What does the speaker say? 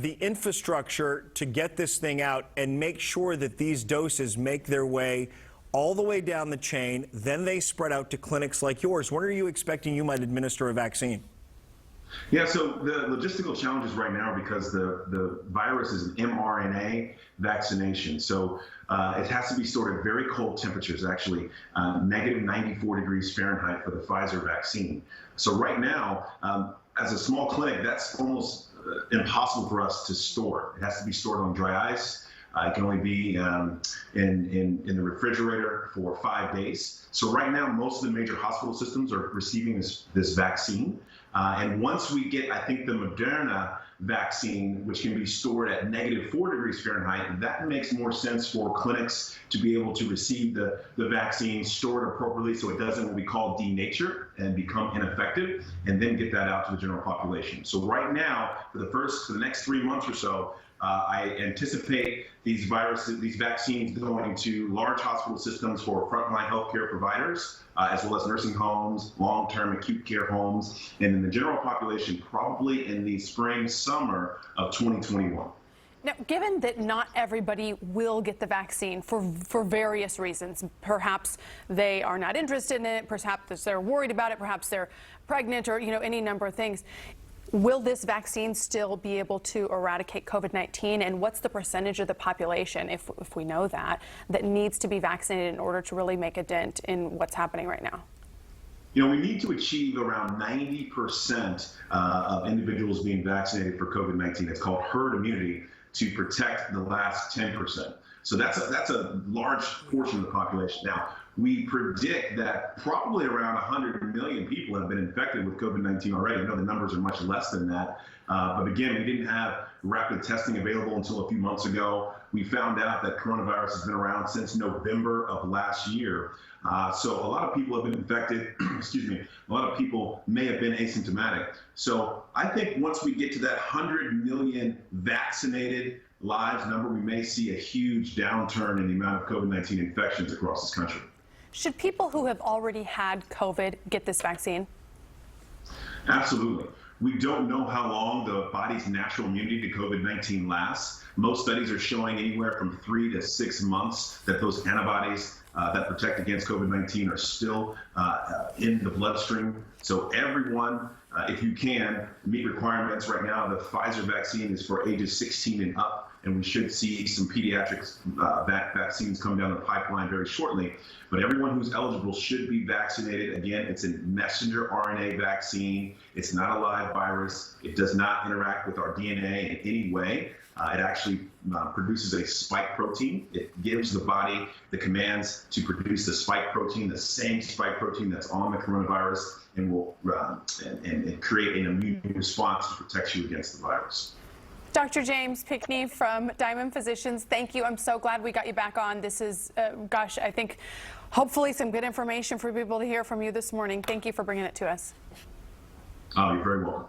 the infrastructure to get this thing out and make sure that these doses make their way all the way down the chain, then they spread out to clinics like yours? When are you expecting you might administer a vaccine? Yeah, so the logistical challenges right now are because the virus is an mRNA vaccination. So it has to be stored at very cold temperatures, actually negative 94 degrees Fahrenheit for the Pfizer vaccine. So right now, as a small clinic, that's almost impossible for us to store. It has to be stored on dry ice. It can only be in the refrigerator for 5 days. So right now, most of the major hospital systems are receiving this vaccine. And once we get, I think, the Moderna vaccine, which can be stored at negative 4 degrees Fahrenheit, that makes more sense for clinics to be able to receive the vaccine, store it appropriately so it doesn't what we call denature and become ineffective, and then get that out to the general population. So right now, for the next 3 months or so, I anticipate these vaccines going to large hospital systems for frontline healthcare providers, as well as nursing homes, long-term acute care homes, and in the general population probably in the spring, summer of 2021. Now, given that not everybody will get the vaccine for various reasons, perhaps they are not interested in it, perhaps they're worried about it, perhaps they're pregnant, or any number of things. Will this vaccine still be able to eradicate COVID-19? And what's the percentage of the population, if we know that needs to be vaccinated in order to really make a dent in what's happening right now? We need to achieve around 90% of individuals being vaccinated for COVID-19. It's called herd immunity, to protect the last 10%. So that's a large portion of the population. Now, we predict that probably around 100 million people have been infected with COVID-19 already. I know the numbers are much less than that. But again, we didn't have rapid testing available until a few months ago. We found out that coronavirus has been around since November of last year. So a lot of people have been infected. Excuse me. A lot of people may have been asymptomatic. So I think once we get to that 100 million vaccinated lives number, we may see a huge downturn in the amount of COVID-19 infections across this country. Should people who have already had COVID get this vaccine? Absolutely. We don't know how long the body's natural immunity to COVID-19 lasts. Most studies are showing anywhere from 3 to 6 months that those antibodies that protect against COVID-19 are still in the bloodstream. So everyone, if you can, meet requirements. Right now, the Pfizer vaccine is for ages 16 and up, and we should see some pediatric vaccines come down the pipeline very shortly. But everyone who's eligible should be vaccinated. Again, it's a messenger RNA vaccine. It's not a live virus. It does not interact with our DNA in any way. It actually produces a spike protein. It gives the body the commands to produce the spike protein, the same spike protein that's on the coronavirus, and will and create an immune response to protect you against the virus. Dr. James Pickney from Diamond Physicians, thank you. I'm so glad we got you back on. This is, gosh, I think hopefully some good information for people to hear from you this morning. Thank you for bringing it to us. You're very welcome.